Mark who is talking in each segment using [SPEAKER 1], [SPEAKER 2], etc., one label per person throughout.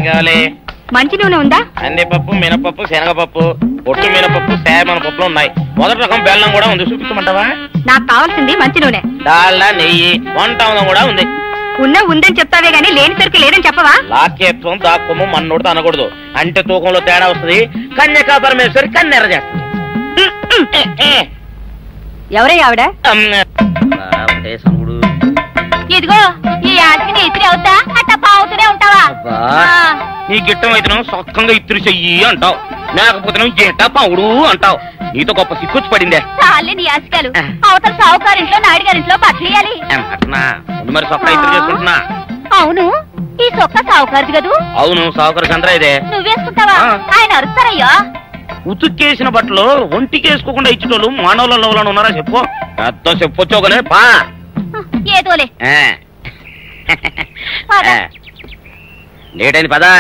[SPEAKER 1] కావాలి?
[SPEAKER 2] మంచి నూనె ఉందా?
[SPEAKER 1] కందిపప్పు, మినపప్పు, శనగపప్పు, పొట్టు మినపప్పు, సేమన పప్పులు ఉన్నాయి. మొదటి రకం బెల్లం కూడా ఉంది, చూపించమంటావా?
[SPEAKER 2] నాకు కావాల్సింది మంచి నూనె.
[SPEAKER 1] డాల్డా, నెయ్యి, వంట కూడా ఉంది.
[SPEAKER 2] ఉందని చెప్తావే గానీ లేని సరికి లేదని చెప్పవా?
[SPEAKER 1] లాక్యత్వం దాక్కుము మన్నోడితో అనకూడదు, అంటే తూకంలో తేడా వస్తుంది. కన్యకా పరమేశ్వరి కన్నెర చేస్తుంది.
[SPEAKER 2] ఎవరయ్యా ఆవిడ? ఇదిగో ఈ ఆటకి నీ ఇత్రి అవుతా అట్ట పావుతూనే ఉంటావా?
[SPEAKER 1] నీ గిట్టం అయితే సొక్కంగా ఇత్తురు చెయ్యి అంటావు, లేకపోతే గిట్ట పావుడు అంటావు. నీతో గొప్ప సిక్కుచ్చి పడిందే.
[SPEAKER 2] చాలే నీ ఆశకాలు. అవతల సావుకారింట్లో నాయుడు గారింట్లో బట్టలేయాలి.
[SPEAKER 1] మరి సొక్క ఇత్తురు చేసుకుంటున్నా.
[SPEAKER 2] అవును, ఈ సొక్క సావుకారిది కదూ?
[SPEAKER 1] అవును, సావుకారు చంద్ర ఇదే.
[SPEAKER 2] నువ్వేసుకుంటావా? ఆయన అరుస్తారయ్యా.
[SPEAKER 1] ఉతుక్కేసిన బట్టలు ఒంటికి వేసుకోకుండా ఇచ్చేటోళ్ళు మానవులలో ఉన్నారా చెప్పు? పెద్ద చెప్పొచ్చోగలే పా.
[SPEAKER 2] ఏదోలే
[SPEAKER 1] లేటైంది పదా.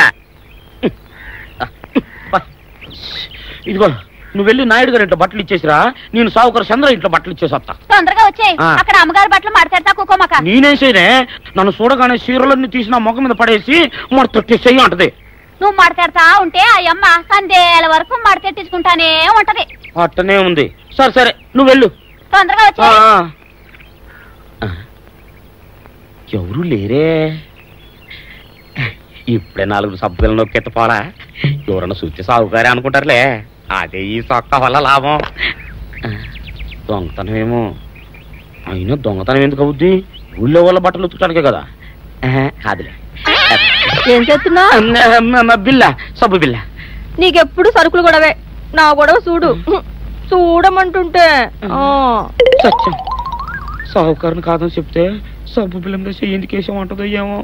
[SPEAKER 1] ఇదిగో నువ్వు వెళ్ళి నాయుడు గారి ఇంట్లో బట్టలు ఇచ్చేసిరా, నేను సావుకారు చంద్ర ఇంట్లో బట్టలు ఇచ్చేసి వస్తా.
[SPEAKER 2] తొందరగా వచ్చేయ్, అక్కడ అమ్మగారు బట్టలు మాట్లాడతా కుకోమక.
[SPEAKER 1] నేనేం చేయనే, నన్ను చూడగానే చీరలన్నీ తీసి నా ముఖం మీద పడేసి మడతెట్టేసేయి అంటది.
[SPEAKER 2] నువ్వు మాట్లాడతా ఉంటే ఆ అమ్మ సందేల వరకు మడతెట్టించుకుంటానే ఉంటది.
[SPEAKER 1] అట్టనే ఉంది. సరే సరే నువ్వు వెళ్ళు,
[SPEAKER 2] తొందరగా వచ్చే.
[SPEAKER 1] ఎవరు లేరే, ఇప్పుడే 4 సభ్యులను నొక్కెత్తపోరా. ఎవరన్నా చూస్తే సాగుకారే అనుకుంటారులే. అదే ఈ సొక్క వల్ల లాభం. దొంగతనమేమో. అయినా దొంగతనం ఎందుకు అవుద్ది? ఊళ్ళో వాళ్ళ బట్టలు ఉతుకడానికే కదా. కాదులే.
[SPEAKER 2] ఏం చేస్తున్నా?
[SPEAKER 1] బిల్ల, సబ్బు బిల్ల.
[SPEAKER 2] నీకెప్పుడు సరుకులు గొడవే. నా గొడవ చూడు, చూడమంటుంటే.
[SPEAKER 1] సత్యం, సాహుకారుని కాదని చెప్తే సబ్బు బిల్ల మీద ఎందుకు వేసామంటుందో ఏమో.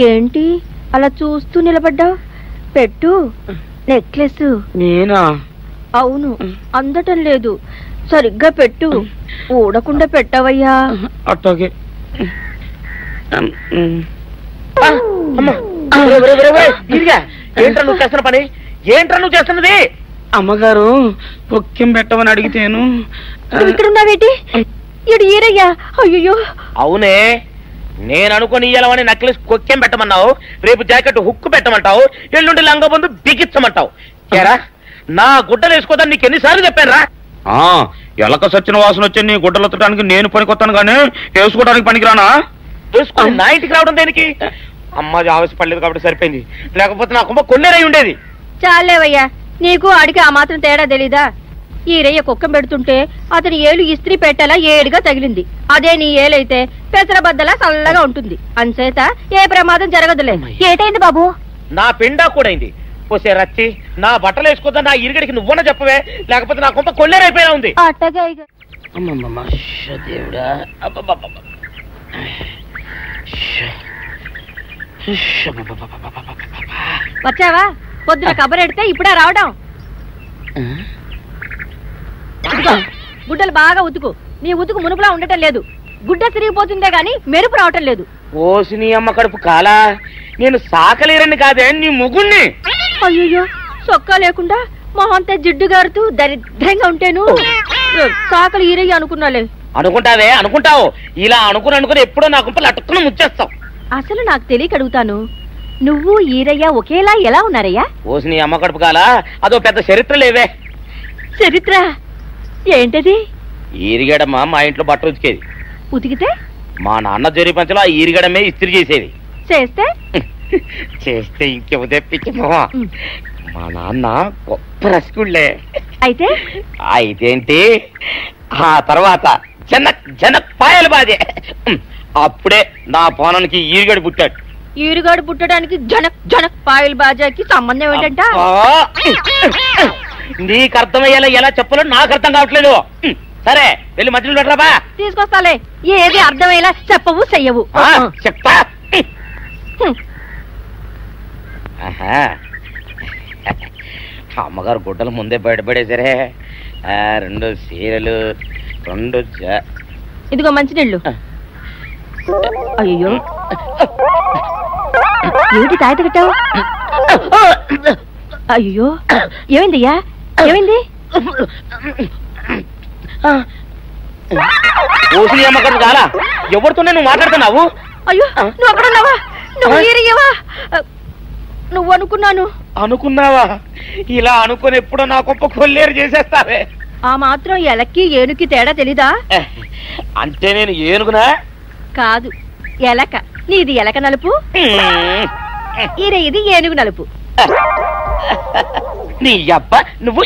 [SPEAKER 2] ఏంటి అలా చూస్తూ నిలబడ్డా? పెట్టు నెక్లెస్.
[SPEAKER 1] నేనా?
[SPEAKER 2] అవును, అందటం లేదు. సరిగ్గా పెట్టు, ఊడకుండా పెట్టవయ్యా.
[SPEAKER 1] అట్టాగే. ఏంట్రా నువ్వు చేస్తున్న పని? ఏంట్రా నువ్వు చేస్తున్నది? అమ్మగారు పొక్కెం పెట్టమని అడిగితేను.
[SPEAKER 2] ఇక్కడ ఉన్నావేటి? ఇడు ఈరయ్యా. అయ్యో.
[SPEAKER 1] అవునే, నేను అనుకుని ఇయ్యాలని నెక్లెస్ కొక్కెం పెట్టమన్నావు, రేపు జాకెట్ హుక్కు పెట్టమంటావు, ఎల్లుండి లంగబందు బిగించమంటావు. ఏరా నా గుడ్డలు వేసుకోదని నీకు ఎన్నిసార్లు చెప్పానురా? ఎలక సచ్చిన వాసన వచ్చి నీ గుడ్డలు ఎత్తడానికి నేను పనికొత్తాను కానీ వేసుకోవడానికి పనికిరానా? వేసుకో, నా ఇంటికి రావడం దేనికి? అమ్మాది ఆవేశపడలేదు కాబట్టి సరిపోయింది, లేకపోతే నా కుమ్మ కొన్నేరై ఉండేది.
[SPEAKER 2] చాలేవయ్యా, నీకు అడిగి ఆ మాత్రం తేడా తెలీదా? ఈ రయ్య కుక్కం పెడుతుంటే అతని ఏలు ఇస్త్రీ పెట్టేలా ఏడుగా తగిలింది. అదే నీ ఏలైతే పెసరబద్దలా చల్లగా ఉంటుంది. అంచేత ఏ ప్రమాదం జరగదులే. ఏటైంది బాబు? నా పిండా కూడా అయింది. పోసే రచ్చి, నా బట్టలు వేసుకోద్దా నా ఇరుగడికి నువ్వన్నా చెప్పవే, లేకపోతే నా కొంత కొల్లేరైపోయినా ఉంది. వచ్చావా? పొద్దున కబరెడితే ఇప్పుడే రావడం. గుడ్డలు బాగా ఉతుకు. నీ ఉతుకు మునుపులా ఉండటం లేదు. గుడ్డ తిరిగిపోతుందే గాని మెరుపు రావటం లేదు.
[SPEAKER 1] ఓసి నీ అమ్మ కడుపు కాలా, నేను సాకలేరని కాదే నీ ముగ్గుణ్ణి.
[SPEAKER 2] అయ్యో, సొక్కా లేకుండా మొహంతా జిడ్డు గారుతూ దరిద్రంగా ఉంటేను సాకలు ఈరయ్య అనుకున్నాలే.
[SPEAKER 1] అనుకుంటావే, అనుకుంటావు. ఇలా అనుకుని ఎప్పుడో నా గుంపలు అట్టుకుని ముచ్చేస్తావు.
[SPEAKER 2] అసలు నాకు తెలియక అడుగుతాను, నువ్వు ఈరయ్య ఒకేలా ఎలా ఉన్నారయ్యా?
[SPEAKER 1] ఓసి నీ అమ్మ కడుపు కాలా, అదో పెద్ద చరిత్ర లేవే.
[SPEAKER 2] చరిత్ర ఏంటది?
[SPEAKER 1] ఈరిగడమ్మ మా ఇంట్లో బట్టలు ఉతికేది.
[SPEAKER 2] ఉతికితే
[SPEAKER 1] మా నాన్న జరి పంచలో ఆ ఈరిగడమే ఇస్త్రీ చేసేది. చేస్తే ఇంకేమో తెప్పించమో. మా నాన్న గొప్ప రసికుళ్ళే. అయితేంటి, ఆ తర్వాత జనక్ పాయలు బాధే. అప్పుడే నా పోనానికి ఈరిగడు పుట్టాడు.
[SPEAKER 2] ఈరుగాడు పుట్టడానికి జనక్ పాయలు బాజాకి సంబంధం ఏంటంట?
[SPEAKER 1] నీకు అర్థమయ్యేలా ఎలా చెప్పాలో నాకు అర్థం కావట్లేదు. సరే వెళ్ళి మధ్యలో పెట్టరాబా.
[SPEAKER 2] తీసుకొస్తాలే. ఏది అర్థమయ్యేలా చెప్పవు చెయ్యవు.
[SPEAKER 1] చెప్తా. అమ్మగారు గుడ్డలు ముందే బయటపడేసరే. 2 చీరలు, 2
[SPEAKER 2] ఇదిగో మంచినీళ్ళు. అయ్యో, ఏమిటి తాయత కట్టావు? అయ్యో, ఏమైందయ్యా? ఏమైంది?
[SPEAKER 1] ఓసి అమ్మగారు చాలా ఎవరితోనే నువ్వు మాట్లాడుతున్నావు?
[SPEAKER 2] అయ్యో, నువ్వు అక్కడున్నావా? నువ్వు ఈరయ్యవా? నువ్వు అనుకున్నాను.
[SPEAKER 1] అనుకున్నావా? ఇలా అనుకుని ఎప్పుడో నా గొప్ప కొల్లేరు చేసేస్తావే.
[SPEAKER 2] ఆ మాత్రం ఎలక్కి ఏనుకి తేడా తెలీదా?
[SPEAKER 1] అంటే నేను ఏనుగునా?
[SPEAKER 2] కాదు, ఎలక. నీది ఎలక నలుపు, ఇది ఏనుగు నలుపు.
[SPEAKER 1] నీ అబ్బ నువ్వు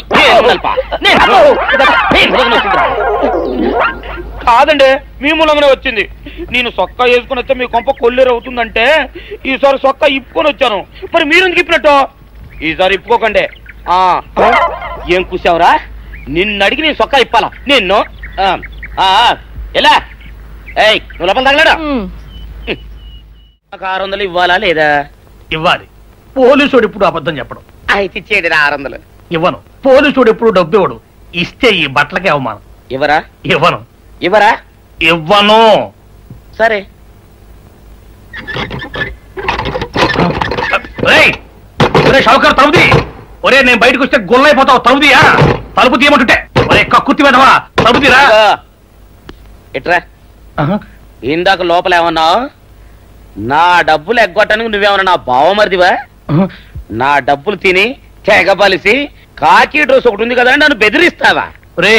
[SPEAKER 1] కాదండి, మీ మూలంగానే వచ్చింది. నేను సొక్కా వేసుకుని వచ్చా మీ కొంప కొల్లేరు అవుతుందంటే ఈసారి సొక్కా ఇప్పుకొని వచ్చాను. మరి మీరెందుకు ఇప్పినట్టు? ఈసారి ఇప్పుకోకండి. ఏం కూసావురా? నిన్ను అడిగి నేను సొక్కా ఇప్పాలా? నిన్ను ఎలా నువ్వు లోపల తగలడా? 600 ఇవ్వాలా లేదా?
[SPEAKER 3] ఇవ్వాలి. పోలీసుడు ఎప్పుడు అబద్ధం చెప్పడం.
[SPEAKER 1] అయితే ఇచ్చేయండి 600.
[SPEAKER 3] ఇవ్వను. పోలీసుడు ఎప్పుడు డబ్బు ఇవ్వడు. ఇస్తే ఈ బట్టలకే అవమానం.
[SPEAKER 1] ఇవ్వరా?
[SPEAKER 3] ఇవ్వను.
[SPEAKER 1] ఇవ్వరా?
[SPEAKER 3] ఇవ్వను.
[SPEAKER 1] సరే.
[SPEAKER 3] షౌకర్ తలుపుది. ఒరే నేను బయటకు వస్తే గొల్లైపోతావు. తలుపుదియా? తలుపు తీయమంటుంటే ఒరే కక్కుర్తి వెధవా తలుపు తీరా.
[SPEAKER 1] ఎట్రా ఇందాక లోపల ఏమన్నావు? నా డబ్బులు ఎగ్గొట్టడానికి నువ్వేమన్నా నా బావమరిదివా? నా డబ్బులు తిని తెగబలిసి కాకి డ్రెస్ ఒకటి ఉంది కదా నన్ను బెదిరిస్తావా?
[SPEAKER 3] రే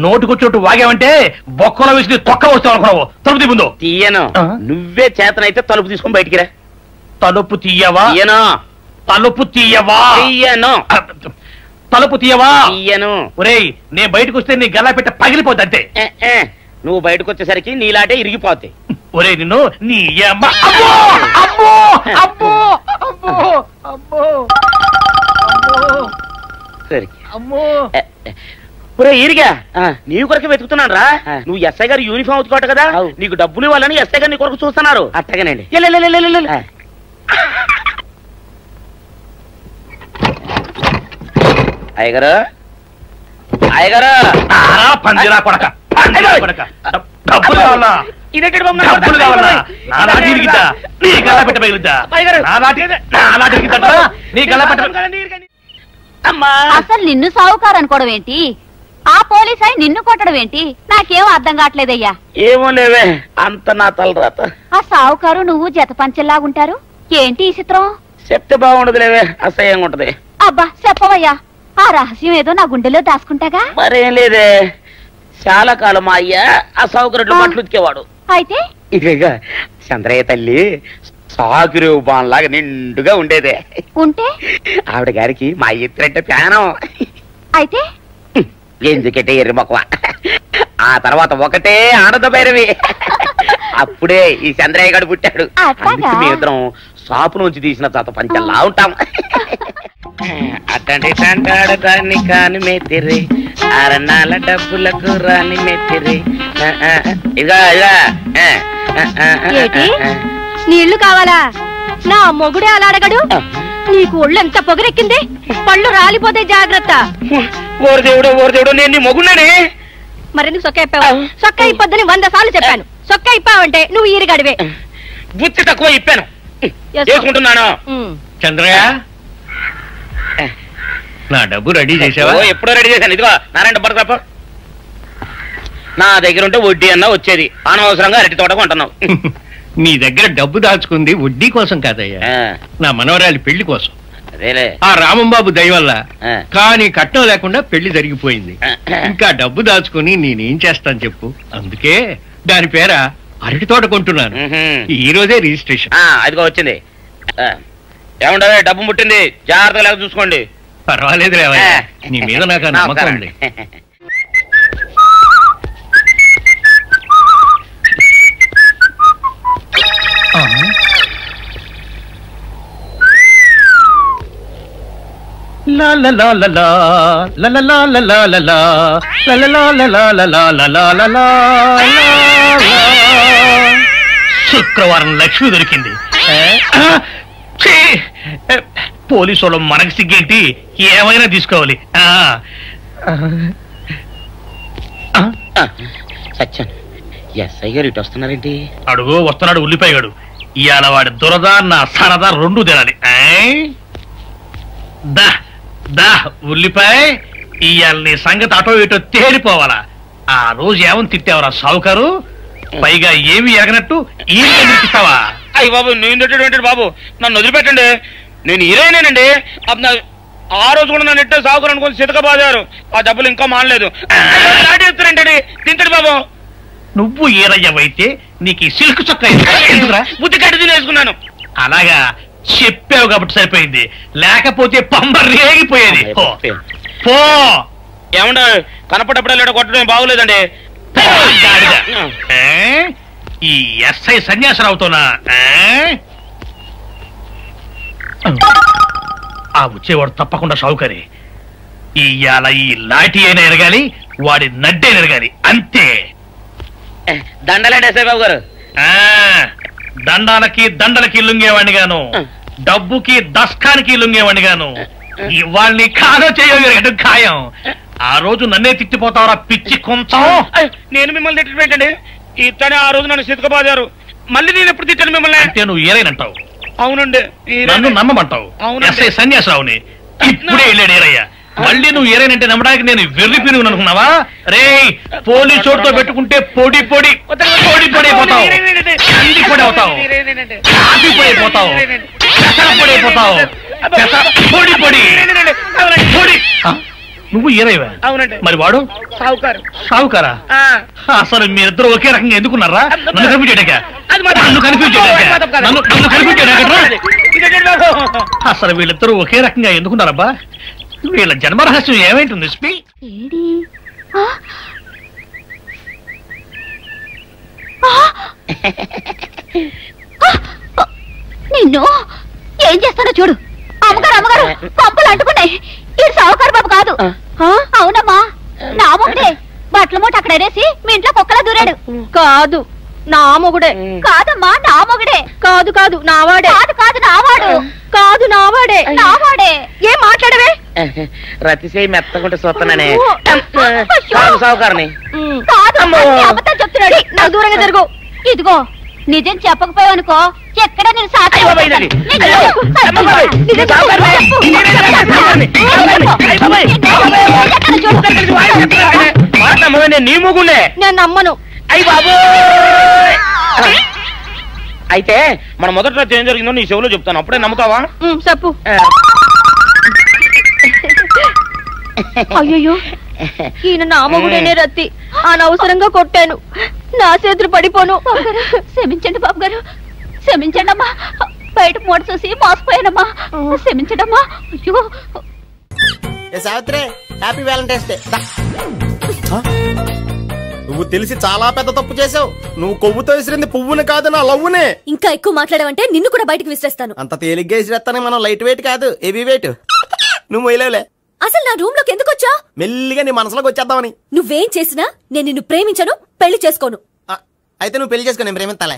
[SPEAKER 3] నోటుకొచ్చినట్టు వాగావంటే బొక్కలో వేసి తొక్క వస్తావు అనుకున్నావు. తలుపు తీ ముందు.
[SPEAKER 1] తీయను. నువ్వే చేతనైతే తలుపు తీసుకొని బయటికి రా.
[SPEAKER 3] తలుపు తీయవా?
[SPEAKER 1] తీయను.
[SPEAKER 3] తలుపు తీయవా?
[SPEAKER 1] తీయను.
[SPEAKER 3] తలుపు తీయవా?
[SPEAKER 1] తీయను.
[SPEAKER 3] ఒరేయ్ నేను బయటకు వస్తే నీ గల్లా పెట్ట పగిలిపోద్ది అంతే.
[SPEAKER 1] నువ్వు బయటకు వచ్చేసరికి నీలాటే ఇరిగిపోతాయి.
[SPEAKER 3] ఒరే నిన్ను నీ
[SPEAKER 1] ఒరే ఇరిగా నీ కొరకు వెతుకుతున్నాను రా. నువ్వు ఎస్ఐ గారు యూనిఫామ్ అవుతుకోట కదా, నీకు డబ్బులు ఇవ్వాలని ఎస్ఐ గారు నీ కొరకు చూస్తున్నారు. అట్టగానండి. అయ్యగారు అయ్యగారు
[SPEAKER 3] పందిరా కొడక డబ్బులు కావాలా? డబ్బులు కావాలా? నా నాటి ఇరిగిద్దా? నీ గల్లా పెట్ట పగిలిద్దా? నా నాటి ఇరిగిద్దా? నీ గల్లా పెట్ట.
[SPEAKER 4] అసలు నిన్ను సావుకారు అనుకోవడం ఏంటి? ఆ పోలీస్ అయి నిన్ను కొట్టడం ఏంటి? నాకేం అర్థం కావట్లేదయ్యా.
[SPEAKER 1] ఏమో లేవే, అంత నా తలరాత.
[SPEAKER 4] ఆ సావుకారు నువ్వు జత పంచెల్లాగుంటారు ఏంటి ఈ చిత్రం?
[SPEAKER 1] చెప్తే బాగుండదు లేవే, అసహ్యంగా ఉంటది.
[SPEAKER 4] అబ్బా చెప్పవయ్యా, ఆ రహస్యం ఏదో నా గుండెలో దాచుకుంటాగా.
[SPEAKER 1] మరేం లేదే, చాలా కాలం మా అయ్య ఆ సౌకర్యం బట్టలు ఉతికేవాడు.
[SPEAKER 4] అయితే
[SPEAKER 1] ఇక చంద్రయ్య తల్లి సాగురేవు బాన్లాగా నిండుగా ఉండేదే.
[SPEAKER 4] ఉంటే
[SPEAKER 1] ఆవిడ గారికి మా ఎత్తురంటే ప్యానం.
[SPEAKER 4] అయితే
[SPEAKER 1] ఎందుకంటే ఎర్రి మొక్కవ. ఆ తర్వాత ఒకటే ఆనంద భైరవి. అప్పుడే ఈ చంద్రయ్య గారు పుట్టాడు. మీ ఇద్దరం షాపు నుంచి తీసిన చత పంచల్లా ఉంటాం. అట్టండి తంటాడు దాన్ని కాని మెత్తిరి, అరణాల డబ్బులకు రాని మెత్తిరి. ఇదిగా
[SPEAKER 2] నీళ్లు కావాలా? నా మొగుడే అలా అడగడు. నీకు ఒళ్ళు ఎంత పొగరెక్కింది, పళ్ళు రాలిపోతే జాగ్రత్త.
[SPEAKER 1] ఓరు దేవుడు నేను నీ మొగుడనే.
[SPEAKER 2] మరెందుకు సొక్క ఇప్పావు? సొక్క ఇప్పొద్దని 100 సార్లు చెప్పాను. సొక్క ఇప్పావంటే నువ్వు ఈరిగడివే.
[SPEAKER 1] బుద్ధి తక్కువ ఇప్పాను, చేసుకుంటున్నాను.
[SPEAKER 3] చంద్రయ్య నా డబ్బు రెడీ చేసావా?
[SPEAKER 1] ఎప్పుడో రెడీ చేశాను. ఇదిగో నారాయణ డబ్బు తప్ప నా దగ్గర ఉంటే వడ్డీ అన్నా వచ్చేది. అనవసరంగా అరటి తోట కొంటున్నావు.
[SPEAKER 3] నీ దగ్గర డబ్బు దాచుకుంది వడ్డీ కోసం కాదయ్యా, నా మనవరాలి పెళ్లి కోసం.
[SPEAKER 1] అదేలే,
[SPEAKER 3] ఆ రామంబాబు దయ వల్ల కానీ కట్నం లేకుండా పెళ్లి జరిగిపోయింది. ఇంకా డబ్బు దాచుకుని నేనేం చేస్తాను చెప్పు. అందుకే దాని పేర అరటి తోట కొంటున్నాను. ఈ రోజే రిజిస్ట్రేషన్.
[SPEAKER 1] అదిగో వచ్చింది. ఏముండవే, డబ్బు ముట్టింది, జాగ్రత్తగా లేక చూసుకోండి.
[SPEAKER 3] పర్వాలేదు రేవయ్య, నీ మీద నాకు నమ్మకం ఉంది. శుక్రవారం లక్ష్మి దొరికింది. పోలీసు వాళ్ళు మనకి సిగ్గేంటి, ఏమైనా తీసుకోవాలి.
[SPEAKER 1] సత్యం ఎస్ఐ గారు ఇటు వస్తున్నారేంటి?
[SPEAKER 3] అడుగు వస్తున్నాడు ఉల్లిపాయగాడు. ఇవాళ వాడి దురద నా సరదా రెండు తినాలి. దా దా ఉల్లిపాయ, ఇవాళ నీ సంగతి అటో ఇటో తేలిపోవాలా. ఆ రోజు ఏమని తిట్టావరా సావుకారు? పైగా ఏమి ఎరగనట్టు ఈ నిర్పిస్తావా?
[SPEAKER 1] అయ్యి బాబు, నేను తిట్టేటువంటి బాబు, నన్ను వదిలిపెట్టండి. నేను హీరోయినేనండి. ఆ రోజు కూడా నన్ను ఎట్టే సాగురు అనుకుని సితకబాదారు. ఆ డబ్బులు ఇంకా మానలేదు. దాటేస్తారంటే తింటడు బాబు.
[SPEAKER 3] నువ్వు ఏరయ్యవైతే నీకు సిల్క్ చొక్క
[SPEAKER 1] బుద్ధి కట్టి తినేసుకున్నాను.
[SPEAKER 3] అలాగా చెప్పావు కాబట్టి సరిపోయింది, లేకపోతే పంబ రేగిపోయేది. పో.
[SPEAKER 1] ఏమంటే కనపడప్పుడే కొట్టడం బాగోలేదండి.
[SPEAKER 3] ఈ ఎస్ఐ సన్యాసరావుతోనా? ఆ వచ్చేవాడు తప్పకుండా షావుకరి. ఇవాళ ఈ లాఠీ అయినా ఎరగాలి, వాడి నడ్డే ఎరగాలి, అంతే.
[SPEAKER 1] దండలండి ఎస్ఐ బాబు గారు.
[SPEAKER 3] దండాలకి దండలకి లొంగేవాడిని గాను, డబ్బుకి దస్కానికి లొంగేవాడిని గాను. ఇవాళ్ళని కాదో చేయడం ఖాయం. ఆ రోజు నన్నే తిట్టిపోతావరా పిచ్చి కొంచెం.
[SPEAKER 1] నేను మిమ్మల్ని తిట్టి పెట్టండి. ఇతనే ఆ రోజు నన్ను సితకబాదారు. మళ్ళీ నేను ఎప్పుడు తిట్టాను మిమ్మల్ని?
[SPEAKER 3] అంటే నువ్వు ఏరైనంటావు.
[SPEAKER 1] అవునండి.
[SPEAKER 3] నన్ను నమ్మమంటావు. ఎస్ఐ సన్యాసరావుని ఇప్పుడే వెళ్ళాడు ఏరయ్య. మళ్ళీ నువ్వు ఏరైనంటే నమ్మడానికి నేను వెర్రి పిరుగు అనుకున్నావా? రే పోలీసు చోటుతో పెట్టుకుంటే పొడి పొడి పొడి పొడి అయిపోతావు, అంది పొడి అవుతావు, కాఫీ పొడి అయిపోతావు, పెసర పొడి అయిపోతావు, పొడి పొడి పొడి. నువ్వు ఏరైవా?
[SPEAKER 1] అవునండి.
[SPEAKER 3] మరి వాడు సావుకారా? అసలు మీరిద్దరు ఒకే రకంగా ఎందుకున్నారా? నన్ను కనిపించాక అసలు వీళ్ళిద్దరూ ఒకే రకంగా ఎందుకున్నారబ్బా? వీళ్ళ జన్మరహస్యం ఏమైంటుంది?
[SPEAKER 4] నిన్ను ఏం చేస్తాడో చూడు. అమ్మగారు అమ్మగారు పంపలు అంటుకున్నాయి. ఇది సావుకారు బాబు కాదు. అవునమ్మా, నా మొగుడే. బట్టల మూట అక్కడ అనేసి మీ ఇంట్లో కుక్కలా దూరాడు.
[SPEAKER 2] కాదు, నా మొగుడే.
[SPEAKER 4] కాదమ్మా, నా మొగుడే.
[SPEAKER 2] కాదు కాదు, నావాడే.
[SPEAKER 4] కాదు కాదు, నావాడు.
[SPEAKER 2] కాదు, నావాడే.
[SPEAKER 4] నావాడే.
[SPEAKER 2] ఏం మాట్లాడవే?
[SPEAKER 1] రతిసేయి మెత్తకుంటే చూస్తున్నానే సావుకారని.
[SPEAKER 4] అబద్ధం చెప్తున్నాడు.
[SPEAKER 2] నాకు దూరంగా జరుగు.
[SPEAKER 4] ఇదిగో నిజం చెప్పకపోయావనుకో ఎక్కడ నేను సాక్షి
[SPEAKER 1] నీ ముగుండే.
[SPEAKER 2] నేను నమ్మను.
[SPEAKER 1] అయ్యి బాబు. అయితే మన మొదటి రాత్రి ఏం జరిగిందో నీ చెవులో చెప్తాను, అప్పుడే నమ్ముతావా?
[SPEAKER 2] చెప్పు. అయ్యో, ఈయన నా మొగుడేనే రత్తి. అనవసరంగా కొట్టాను. నా చేతులు పడిపోను.
[SPEAKER 4] క్షమించండి బాబు గారు, క్షమించండి అమ్మా. బయట మూట చూసి మోసపోయానమ్మా, క్షమించడమ్మా. అయ్యో.
[SPEAKER 5] Savitri, happy Valentine's day. నువ్వు తెలిసి చాలా పెద్ద తప్పు చేసావు. నువ్వు కొవ్వుతో విసిరింది పువ్వుని కాదు, నా లవ్వునే.
[SPEAKER 6] ఇంకా ఎక్కువ మాట్లాడవంటే నిన్ను కూడా బయటకు విసిరేస్తాను.
[SPEAKER 5] అంత తేలిగ్గా విసిరేస్తానే. మనం లైట్ వెయిట్ కాదు, హెవీ వెయిట్. నువ్వు వేయలేవులే.
[SPEAKER 6] అసలు నా రూమ్ లోకి ఎందుకు వచ్చా?
[SPEAKER 5] మెల్లిగా నీ మనసులోకి వచ్చేద్దామని.
[SPEAKER 6] నువ్వేం చేసినా నేను నిన్ను ప్రేమించను, పెళ్లి చేసుకోను.
[SPEAKER 5] అయితే నువ్వు పెళ్లి చేసుకో, నేను ప్రేమిస్తాలే.